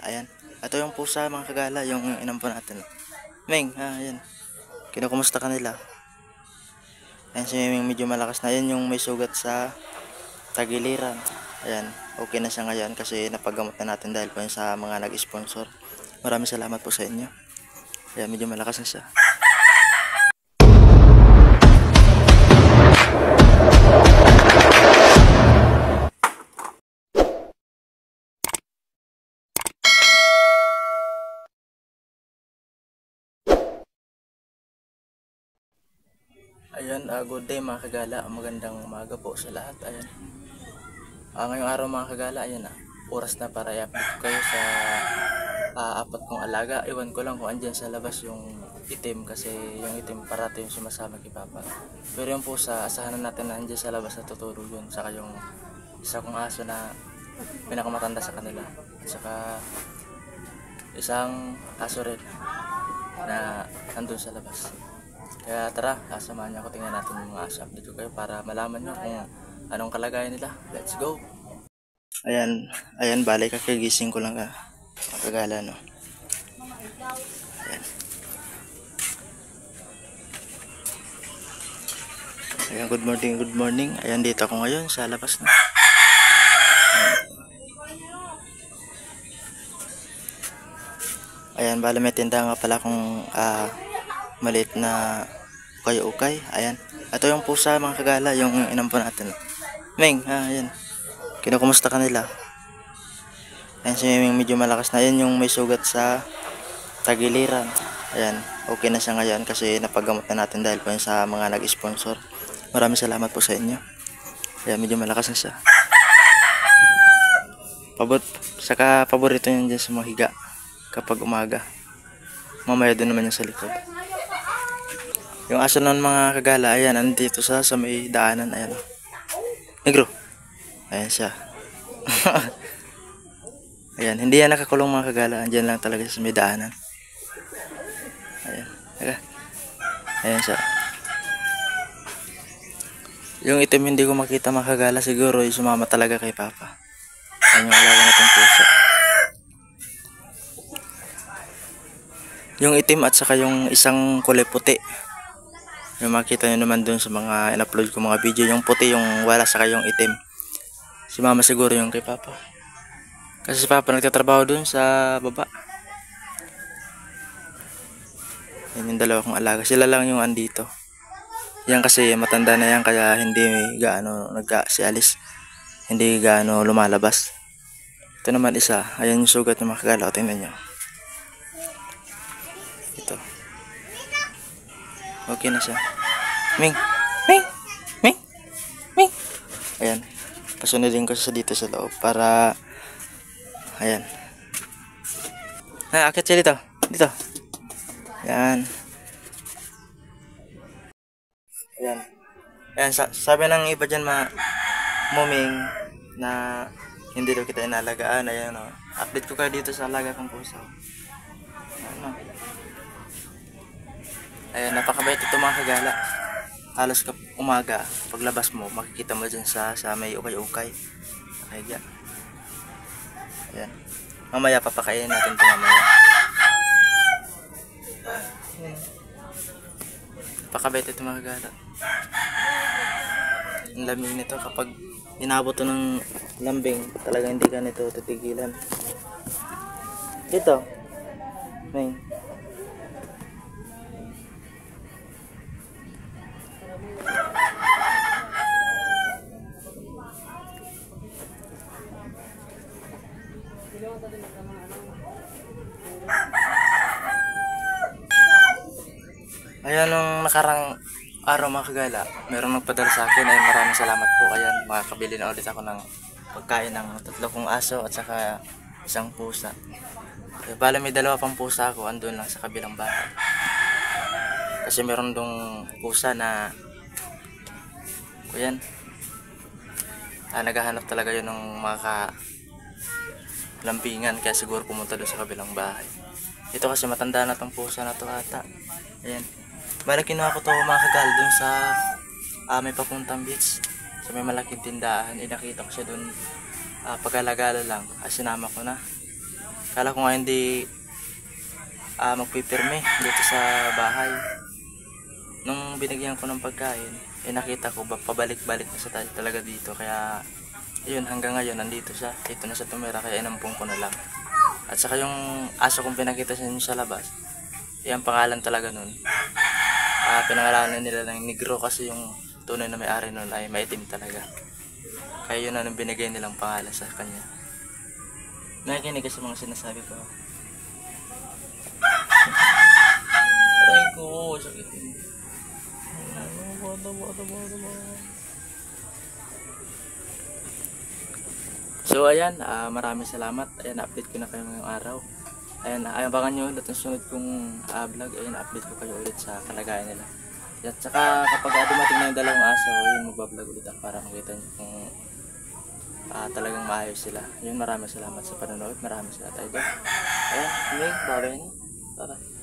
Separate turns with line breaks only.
Ayan. Ito yung pusa mga kagala, yung inampo natin. Ming, ayan. Kinukumusta ka nila? Ayan si Ming, medyo malakas na. Ayan yung may sugat sa tagiliran. Ayan, okay na siya ngayon kasi napagamot na natin dahil po yun sa mga nag-sponsor. Maraming salamat po sa inyo. Ayan, medyo malakas na siya. Ayan, good day mga kagala. Magandang umaga po sa lahat. Ayan. Ngayong araw mga kagala, ayan oras na para i-update ko kayo sa apat kong alaga. Iwan ko lang kung andyan sa labas yung itim kasi yung itim parati yung sumasama kay Papa. Pero yung pusa, asahan na natin na andyan sa labas na tutulog yun. Saka yung isa kong aso na pinakamatanda sa kanila. At saka isang aso rin na andun sa labas. Kaya tara, samahan niyo ako, tingnan natin yung mga aso. Update ko kayo para malaman niyo kung anong kalagayan nila. Let's go! Ayan, balik kagigising ko lang kagala, no? Ayan. Ayan, good morning. Ayan, dito ako ngayon sa labas na. Ayan, bala may tinda nga pala kung maliit na ukay-ukay. Ayan. Ito yung pusa mga kagala, yung inampo natin. Ming, ayan. Kinukumusta ka nila? Ayan si Ming, medyo malakas na. Ayan yung may sugat sa tagiliran. Ayan, okay na siya ngayon kasi napagamot na natin dahil po yun sa mga nag-sponsor. Maraming salamat po sa inyo. Ayan, medyo malakas na siya. Saka paborito niya dyan sa mga higa kapag umaga. Mamaya doon naman yung sa likod. Yung aso ng mga kagala, ayan, andito sa may daanan. Ayan. Negro. Ayan siya. Ayan, hindi yan nakakulong mga kagala. Andyan lang talaga sa may daanan. Ayan. Ayan siya. Yung itim hindi ko makita mga kagala. Siguro yung sumama talaga kay Papa. Ayan yung alaga natin pusa. Yung itim at saka yung isang kulay puti. Yung makita nyo naman dun sa mga in-upload ko mga video. Yung puti yung wala saka yung itim. Si Mama siguro yung kay Papa. Kasi si Papa nagtatrabaho dun sa baba. Yan yung dalawa kong alaga. Sila lang yung andito. Yan kasi matanda na yan kaya hindi gaano si hindi gaano lumalabas. Ito naman isa. Ayan yung sugat ng mga kagala. Tingnan nyo. Ito. Okay na siya. Ming! Ayan. Pasunodin ko siya dito sa loob para ayan. Akit siya dito. Ayan. Ayan, sabi ng iba dyan muming na hindi daw kita inalagaan. Ayan, update ko kayo dito sa alaga kong pusa. Ayan, napakabait ito mga kagala. Halos umaga, paglabas mo, makikita mo dyan sa may ukay-ukay. Ayan. Mamaya papakainin natin ito mamaya. Napakabait ito mga kagala. Ang lamig nito kapag inabot ito ng lambing, talaga hindi ka nito titigilan. Dito. May. Ayan, nung nakarang araw mga kagala, merong nagpadala sa akin. Ay maraming salamat po. Ayan, makakabili na ulit ako ng pagkain ng 3 kong aso at saka isang pusa. Bala may 2 pang pusa ako, andun lang sa kabilang bahay. Kasi meron dong pusa na ayan, naghahanap talaga yun ng mga lampingan, kaya siguro pumunta doon sa kabilang bahay. Ito kasi matanda na tong pusa na to ata. Ayan. Bala kinuha ko to mga kagala dun sa may papuntang beach. Sa may malaking tindahan. Nakita ko siya dun pag-alagala lang. Sinama ko na. Kala ko nga hindi magpipirme dito sa bahay. Nung binigyan ko ng pagkain, nakita ko pabalik-balik na sa talaga dito. Kaya yun, hanggang ngayon nandito siya. Dito na siya tumira, kaya inampung ko na lang. At saka yung aso kong pinakita sa inyo sa labas, yan pangalan talaga nun. Pinangalanan nila ng Negro kasi yung tunay na may-ari nun ay maitim talaga. Kaya yun ang binigay nilang pangalan sa kanya. Nakikinig ka sa mga sinasabi ko. Aray ko, sakit yun. So ayan, maraming salamat. Ayan, update ko na kayo ngayong araw. Ayan, abangan nyo ulit ang sunod kong vlog. Ayan, update ko kayo ulit sa kalagayan nila. At saka kapag dumating na yung dalawang aso, yun, magbablog ulit ako para makita nyo kung talagang maayos sila. Yun, maraming salamat sa panonood. Maraming salamat tayo. Ayan, bye-bye na. Bye-bye.